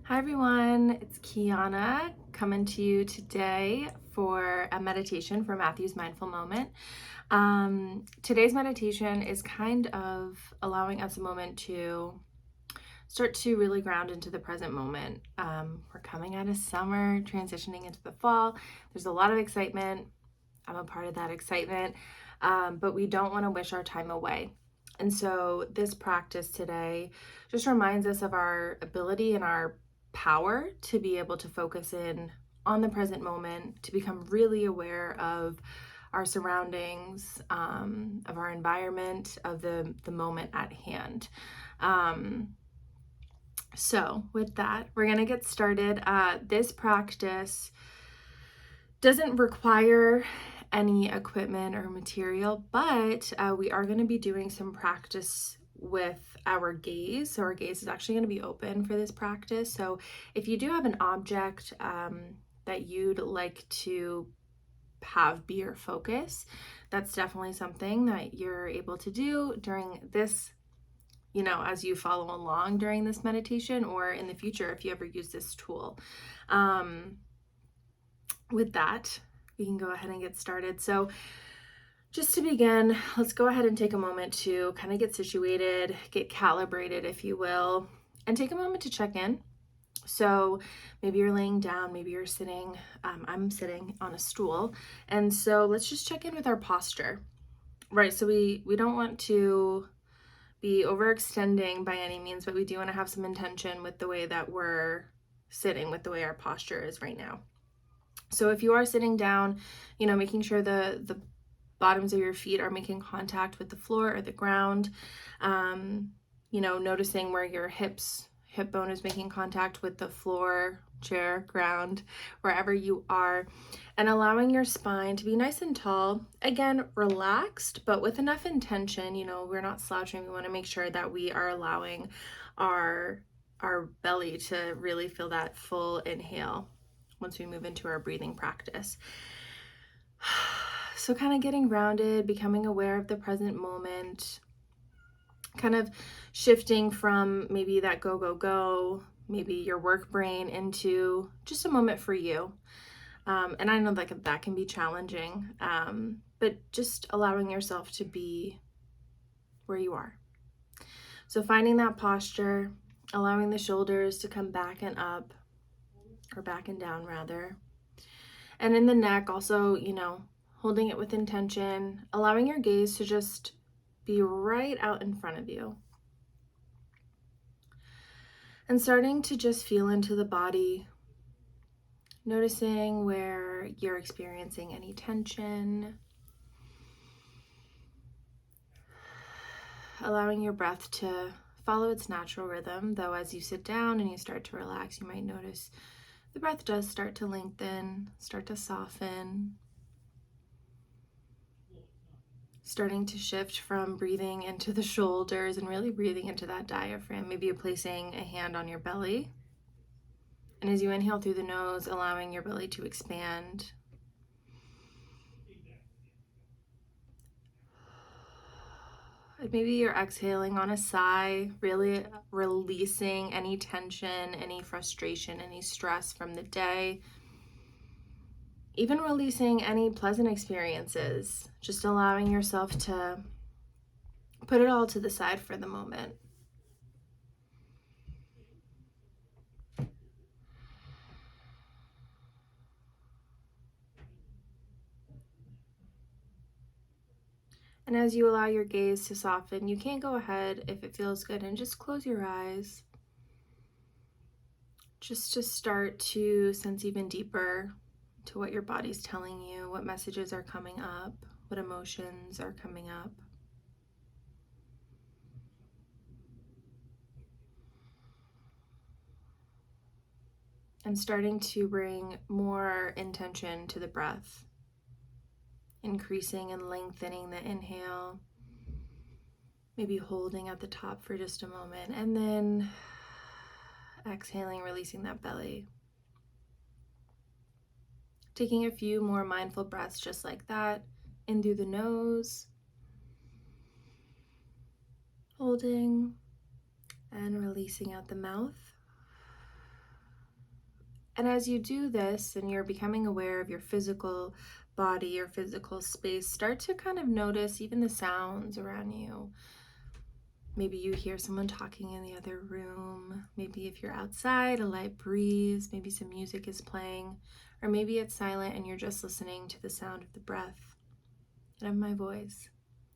Hi everyone, it's Kiana coming to you today for a meditation for Matthew's Mindful Moment. Today's meditation is kind of allowing us a moment to start to really ground into the present moment. We're coming out of summer, transitioning into the fall. There's a lot of excitement. I'm a part of that excitement, but we don't want to wish our time away. And so this practice today just reminds us of our ability and our power to be able to focus in on the present moment, to become really aware of our surroundings, of our environment, of the moment at hand. So with that, we're going to get started. This practice doesn't require any equipment or material, but we are going to be doing some practice with our gaze. So our gaze is actually going to be open for this practice. So if you do have an object that you'd like to have be your focus, that's definitely something that you're able to do during this, as you follow along during this meditation, or in the future if you ever use this tool. With that, we can go ahead and get started. So just to begin, let's go ahead and take a moment to kind of get situated, get calibrated, if you will, and take a moment to check in. So maybe you're laying down, maybe you're sitting. I'm sitting on a stool. And so let's just check in with our posture, right? So we don't want to be overextending by any means, but we do want to have some intention with the way that we're sitting, with the way our posture is right now. So if you are sitting down, making sure the bottoms of your feet are making contact with the floor or the ground, noticing where your hip bone is making contact with the floor, chair, ground, wherever you are, and allowing your spine to be nice and tall. Again, relaxed, but with enough intention. We're not slouching. We want to make sure that we are allowing our belly to really feel that full inhale once we move into our breathing practice. So kind of getting grounded, becoming aware of the present moment, kind of shifting from maybe that go, go, go, maybe your work brain, into just a moment for you. And I know that can be challenging, but just allowing yourself to be where you are. So finding that posture, allowing the shoulders to come back and up, or back and down rather. And in the neck also, holding it with intention, allowing your gaze to just be right out in front of you. And starting to just feel into the body, noticing where you're experiencing any tension. Allowing your breath to follow its natural rhythm, though as you sit down and you start to relax, you might notice the breath does start to lengthen, start to soften. Starting to shift from breathing into the shoulders and really breathing into that diaphragm. Maybe you're placing a hand on your belly. And as you inhale through the nose, allowing your belly to expand. Maybe you're exhaling on a sigh, really releasing any tension, any frustration, any stress from the day. Even releasing any pleasant experiences, just allowing yourself to put it all to the side for the moment. And as you allow your gaze to soften, you can go ahead, if it feels good, and just close your eyes. Just to start to sense even deeper to what your body's telling you, what messages are coming up, what emotions are coming up. And starting to bring more intention to the breath, increasing and lengthening the inhale, maybe holding at the top for just a moment, and then exhaling, releasing that belly. Taking a few more mindful breaths just like that, in through the nose, holding, and releasing out the mouth. And as you do this and you're becoming aware of your physical body, your physical space, start to kind of notice even the sounds around you. Maybe you hear someone talking in the other room. Maybe if you're outside, a light breeze, maybe some music is playing, or maybe it's silent and you're just listening to the sound of the breath and of my voice.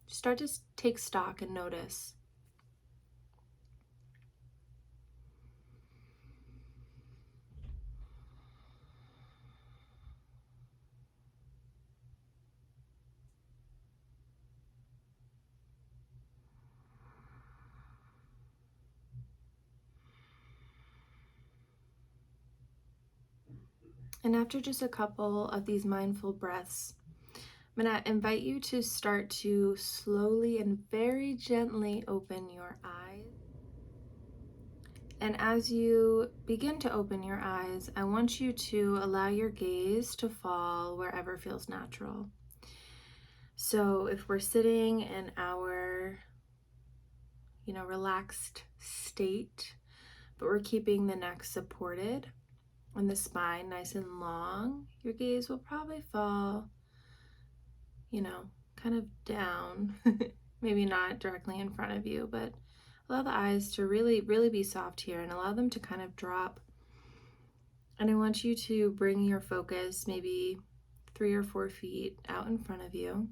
Start to take stock and notice. And after just a couple of these mindful breaths, I'm going to invite you to start to slowly and very gently open your eyes. And as you begin to open your eyes, I want you to allow your gaze to fall wherever feels natural. So if we're sitting in our, relaxed state, but we're keeping the neck supported and the spine nice and long, your gaze will probably fall, kind of down. Maybe not directly in front of you, but allow the eyes to really, really be soft here and allow them to kind of drop. And I want you to bring your focus maybe 3 or 4 feet out in front of you.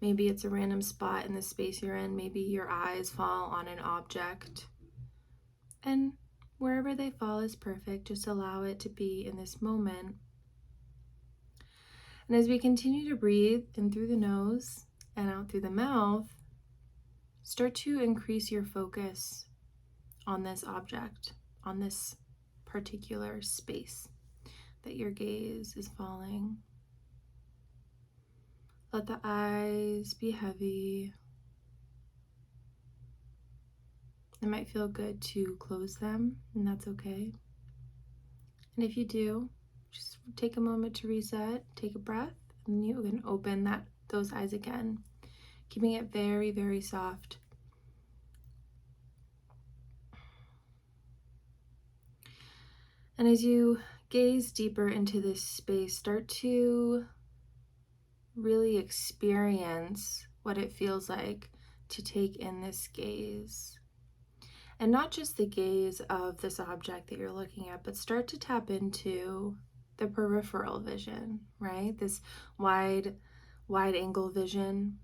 Maybe it's a random spot in the space you're in. Maybe your eyes fall on an object. And wherever they fall is perfect. Just allow it to be in this moment. And as we continue to breathe in through the nose and out through the mouth, start to increase your focus on this object, on this particular space that your gaze is falling. Let the eyes be heavy. It might feel good to close them, and that's okay. And if you do, just take a moment to reset, take a breath, and you can open those eyes again, keeping it very, very soft. And as you gaze deeper into this space, start to really experience what it feels like to take in this gaze. And not just the gaze of this object that you're looking at, but start to tap into the peripheral vision, right? This wide angle vision.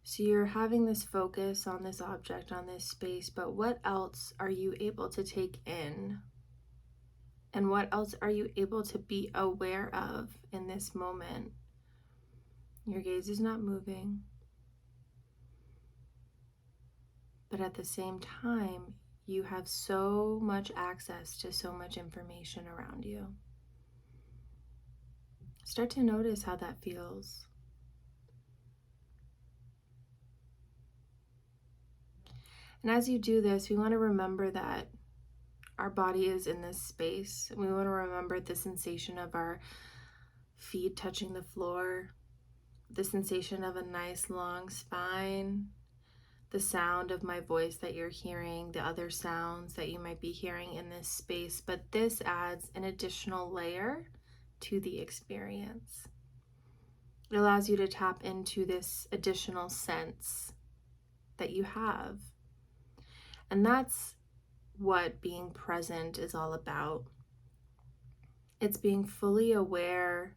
So you're having this focus on this object, on this space, but what else are you able to take in? And what else are you able to be aware of in this moment? Your gaze is not moving, but at the same time, you have so much access to so much information around you. Start to notice how that feels. And as you do this, we want to remember that our body is in this space. We want to remember the sensation of our feet touching the floor, the sensation of a nice long spine, the sound of my voice that you're hearing, the other sounds that you might be hearing in this space. But this adds an additional layer to the experience. It allows you to tap into this additional sense that you have. And that's what being present is all about. It's being fully aware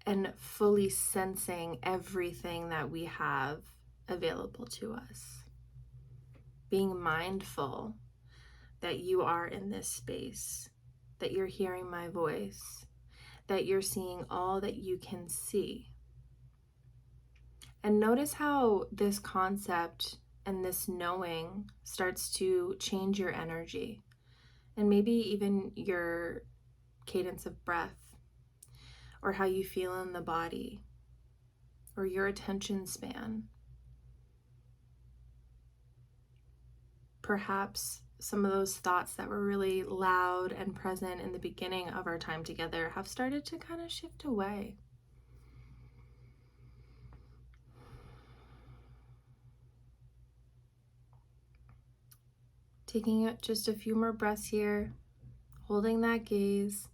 and fully sensing everything that we have available to us. Being mindful that you are in this space, that you're hearing my voice, that you're seeing all that you can see. And notice how this concept and this knowing starts to change your energy and maybe even your cadence of breath, or how you feel in the body, or your attention span. Perhaps some of those thoughts that were really loud and present in the beginning of our time together have started to kind of shift away. Taking it just a few more breaths here, holding that gaze,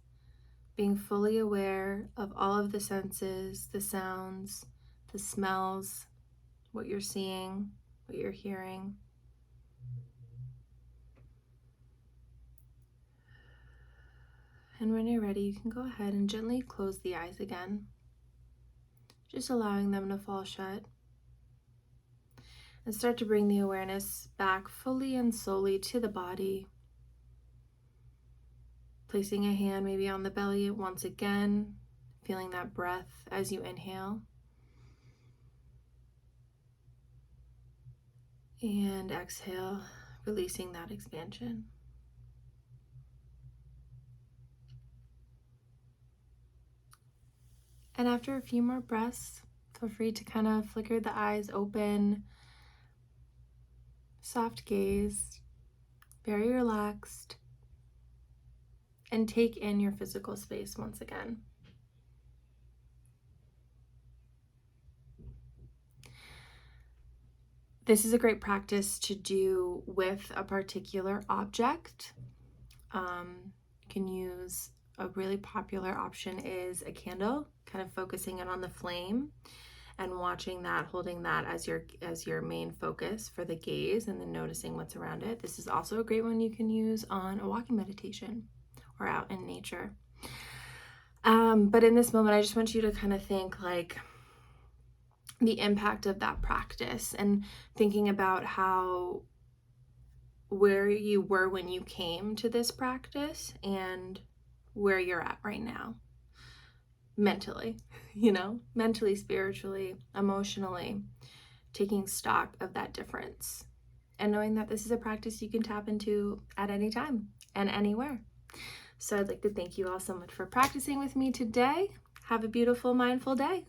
being fully aware of all of the senses, the sounds, the smells, what you're seeing, what you're hearing. And when you're ready, you can go ahead and gently close the eyes again, just allowing them to fall shut. And start to bring the awareness back fully and solely to the body. Placing a hand maybe on the belly once again, feeling that breath as you inhale. And exhale, releasing that expansion. And after a few more breaths, feel free to kind of flicker the eyes open, soft gaze, very relaxed, and take in your physical space once again. This is a great practice to do with a particular object. You can use a really popular option is a candle, kind of focusing in on the flame and watching that, holding that as your main focus for the gaze, and then noticing what's around it. This is also a great one you can use on a walking meditation or out in nature. But in this moment, I just want you to kind of think like the impact of that practice and thinking about where you were when you came to this practice and where you're at right now. Mentally, mentally, spiritually, emotionally, taking stock of that difference and knowing that this is a practice you can tap into at any time and anywhere. So I'd like to thank you all so much for practicing with me today. Have a beautiful, mindful day.